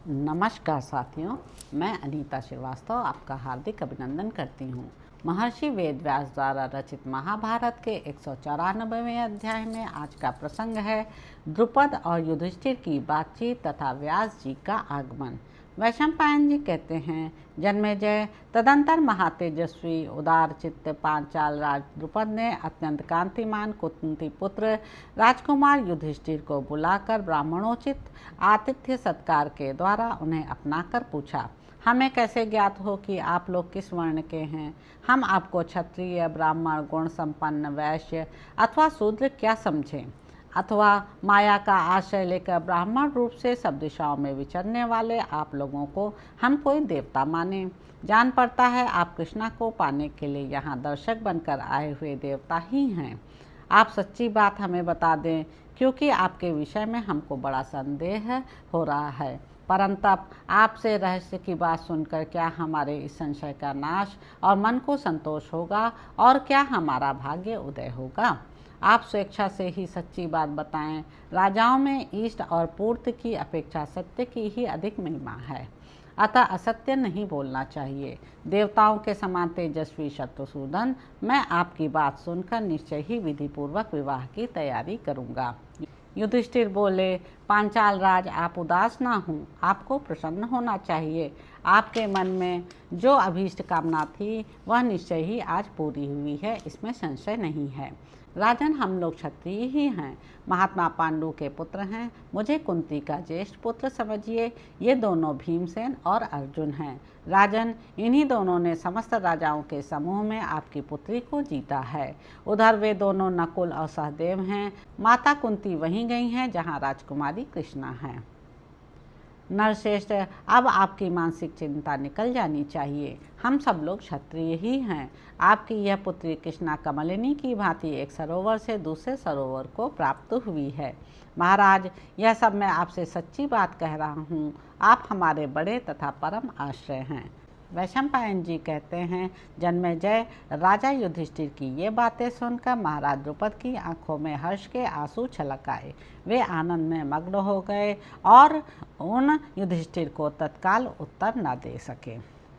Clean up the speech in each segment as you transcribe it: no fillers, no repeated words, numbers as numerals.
नमस्कार साथियों, मैं अनीता श्रीवास्तव आपका हार्दिक अभिनंदन करती हूँ। महर्षि वेदव्यास द्वारा रचित महाभारत के 194वें अध्याय में आज का प्रसंग है द्रुपद और युधिष्ठिर की बातचीत तथा व्यास जी का आगमन। वैशंपायन जी कहते हैं, जन्मेजय तदंतर महातेजस्वी उदार चित्त पांचाल राज द्रुपद ने अत्यंत कांतिमान कुंती पुत्र राजकुमार युधिष्ठिर को बुलाकर ब्राह्मणोचित आतिथ्य सत्कार के द्वारा उन्हें अपनाकर पूछा, हमें कैसे ज्ञात हो कि आप लोग किस वर्ण के हैं? हम आपको क्षत्रिय, ब्राह्मण, गुण संपन्न, वैश्य अथवा शूद्र क्या समझें? अथवा माया का आश्रय लेकर ब्राह्मण रूप से सब दिशाओं में विचरने वाले आप लोगों को हम कोई देवता माने? जान पड़ता है आप कृष्णा को पाने के लिए यहाँ दर्शक बनकर आए हुए देवता ही हैं। आप सच्ची बात हमें बता दें, क्योंकि आपके विषय में हमको बड़ा संदेह हो रहा है। परंतप आपसे रहस्य की बात सुनकर क्या हमारे इस संशय का नाश और मन को संतोष होगा और क्या हमारा भाग्य उदय होगा? आप स्वेच्छा से ही सच्ची बात बताएं। राजाओं में इष्ट और पूर्ति की अपेक्षा सत्य की ही अधिक महिमा है, अतः असत्य नहीं बोलना चाहिए। देवताओं के समान तेजस्वी शत्रुसूदन, मैं आपकी बात सुनकर निश्चय ही विधिपूर्वक विवाह की तैयारी करूंगा। युधिष्ठिर बोले, पांचाल राज, आप उदास ना हों, आपको प्रसन्न होना चाहिए। आपके मन में जो अभीष्ट कामना थी वह निश्चय ही आज पूरी हुई है, इसमें संशय नहीं है। राजन, हम लोग क्षत्रिय ही हैं, महात्मा पांडु के पुत्र हैं। मुझे कुंती का ज्येष्ठ पुत्र समझिए। ये दोनों भीमसेन और अर्जुन हैं। राजन, इन्हीं दोनों ने समस्त राजाओं के समूह में आपकी पुत्री को जीता है। उधर वे दोनों नकुल और सहदेव हैं। माता कुंती वहीं गई हैं जहाँ राजकुमारी कृष्णा है। नरश्रेष्ठ, अब आपकी मानसिक चिंता निकल जानी चाहिए। हम सब लोग क्षत्रिय ही हैं। आपकी यह पुत्री कृष्णा कमलिनी की भांति एक सरोवर से दूसरे सरोवर को प्राप्त हुई है। महाराज, यह सब मैं आपसे सच्ची बात कह रहा हूँ। आप हमारे बड़े तथा परम आश्रय हैं। वैशंपायन जी कहते हैं, जन्मेजय, राजा युधिष्ठिर की ये बातें सुनकर महाराज द्रुपद की आंखों में हर्ष के आंसू छलक आए। वे आनंद में मग्न हो गए और उन युधिष्ठिर को तत्काल उत्तर न दे सके।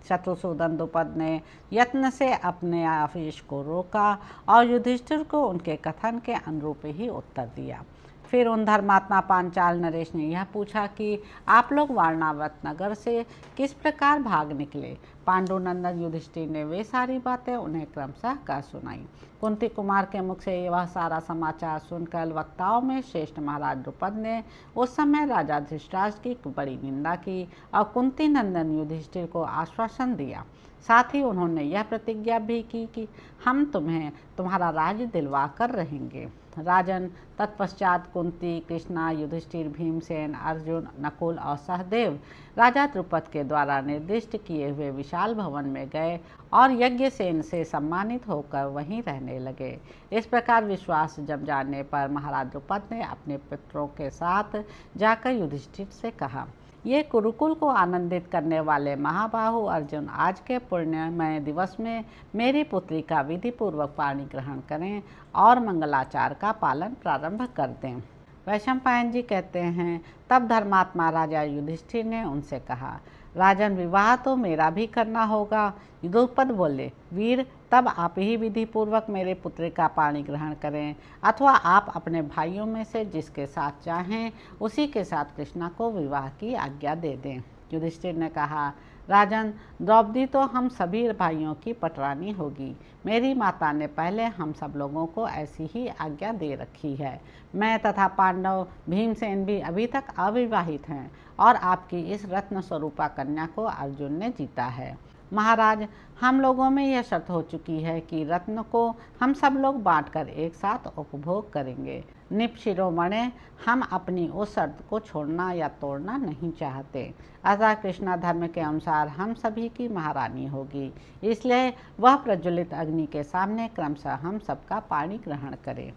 शत्रुसूदन द्रुपद ने यत्न से अपने आवेश को रोका और युधिष्ठिर को उनके कथन के अनुरूप ही उत्तर दिया। फिर उन धर्मात्मा पांचाल नरेश ने यह पूछा कि आप लोग वारणावत नगर से किस प्रकार भाग निकले। पांडुनंदन युधिष्ठिर ने वे सारी बातें उन्हें क्रमशः कह सुनाई। कुंती कुमार के मुख से वह सारा समाचार सुनकर वक्ताओं में श्रेष्ठ महाराज द्रुपद ने उस समय राजा धृतराष्ट्र की बड़ी निंदा की और कुंती नंदन युधिष्ठिर को आश्वासन दिया। साथ ही उन्होंने यह प्रतिज्ञा भी की कि हम तुम्हें तुम्हारा राज्य दिलवा कर रहेंगे। राजन, तत्पश्चात कुंती, कृष्णा, युधिष्ठिर, भीमसेन, अर्जुन, नकुल और सहदेव राजा द्रुपद के द्वारा निर्दिष्ट किए हुए विशाल भवन में गए और यज्ञसेन से सम्मानित होकर वहीं रहने लगे। इस प्रकार विश्वास जम जाने पर महाराज द्रुपद ने अपने पुत्रों के साथ जाकर युधिष्ठिर से कहा, ये कुरुकुल को आनंदित करने वाले महाबाहु अर्जुन, आज के पुण्यमय दिवस में मेरी पुत्री का विधि पूर्वक पाणी ग्रहण करें और मंगलाचार का पालन प्रारंभ कर दें। वैशंपायन जी कहते हैं, तब धर्मात्मा राजा युधिष्ठिर ने उनसे कहा, राजन, विवाह तो मेरा भी करना होगा। द्रुपद बोले, वीर, तब आप ही विधि पूर्वक मेरे पुत्र का पाणी ग्रहण करें, अथवा आप अपने भाइयों में से जिसके साथ चाहें उसी के साथ कृष्णा को विवाह की आज्ञा दे दें। युधिष्ठिर ने कहा, राजन, द्रौपदी तो हम सभी भाइयों की पटरानी होगी। मेरी माता ने पहले हम सब लोगों को ऐसी ही आज्ञा दे रखी है। मैं तथा पांडव, भीमसेन भी अभी तक अविवाहित हैं और आपकी इस रत्न स्वरूपा कन्या को अर्जुन ने जीता है। महाराज, हम लोगों में यह शर्त हो चुकी है कि रत्न को हम सब लोग बांटकर एक साथ उपभोग करेंगे। निपशिरोमणे, हम अपनी उस शर्त को छोड़ना या तोड़ना नहीं चाहते। अतः कृष्णा धर्म के अनुसार हम सभी की महारानी होगी, इसलिए वह प्रज्वलित अग्नि के सामने क्रमशः हम सबका पाणी ग्रहण करे।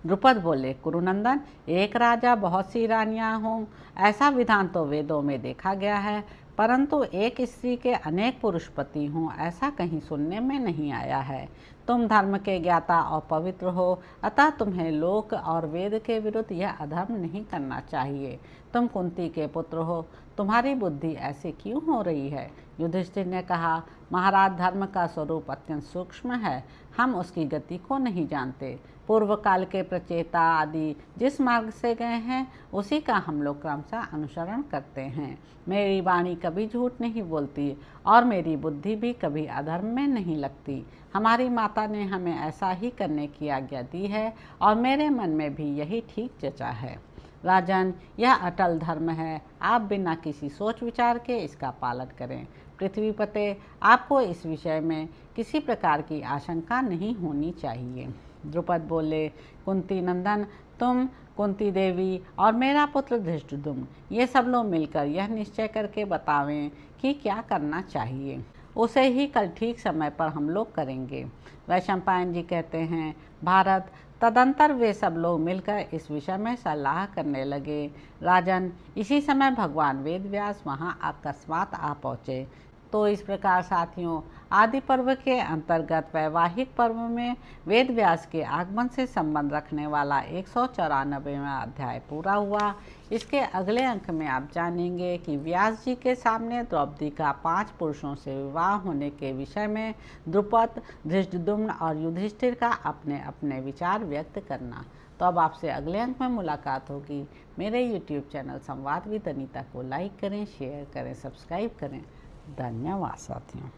द्रुपद बोले, कुरुनंदन, एक राजा बहुत सी रानियां हों, ऐसा विधान तो वेदों में देखा गया है, परंतु एक स्त्री के अनेक पुरुष पति हों, ऐसा कहीं सुनने में नहीं आया है। तुम धर्म के ज्ञाता और पवित्र हो, अतः तुम्हें लोक और वेद के विरुद्ध यह अधर्म नहीं करना चाहिए। तुम कुंती के पुत्र हो, तुम्हारी बुद्धि ऐसे क्यों हो रही है? युधिष्ठिर ने कहा, महाराज, धर्म का स्वरूप अत्यंत सूक्ष्म है, हम उसकी गति को नहीं जानते। पूर्व काल के प्रचेता आदि जिस मार्ग से गए हैं उसी का हम लोग क्रमशः अनुसरण करते हैं। मेरी वाणी कभी झूठ नहीं बोलती और मेरी बुद्धि भी कभी अधर्म में नहीं लगती। हमारी माता ने हमें ऐसा ही करने की आज्ञा दी है और मेरे मन में भी यही ठीक जचा है। राजन, यह अटल धर्म है, आप बिना किसी सोच विचार के इसका पालन करें। पृथ्वीपते, आपको इस विषय में किसी प्रकार की आशंका नहीं होनी चाहिए। द्रुपद बोले, कुंती नंदन, तुम, कुंती देवी और मेरा पुत्र धृष्टद्युम्न, ये सब लोग मिलकर यह निश्चय करके बतावें कि क्या करना चाहिए। उसे ही कल ठीक समय पर हम लोग करेंगे। वैशंपायन जी कहते हैं, भारत, तदंतर वे सब लोग मिलकर इस विषय में सलाह करने लगे। राजन, इसी समय भगवान वेदव्यास वहाँ अकस्मात आ पहुँचे। तो इस प्रकार साथियों, आदि पर्व के अंतर्गत वैवाहिक पर्व में वेदव्यास के आगमन से संबंध रखने वाला 194वां अध्याय पूरा हुआ। इसके अगले अंक में आप जानेंगे कि व्यास जी के सामने द्रौपदी का 5 पुरुषों से विवाह होने के विषय में द्रुपद, धृष्टद्युम्न और युधिष्ठिर का अपने अपने विचार व्यक्त करना। तो अब आपसे अगले अंक में मुलाकात होगी। मेरे YouTube चैनल संवाद विद अनीता को लाइक करें, शेयर करें, सब्सक्राइब करें। धन्यवाद साथियों।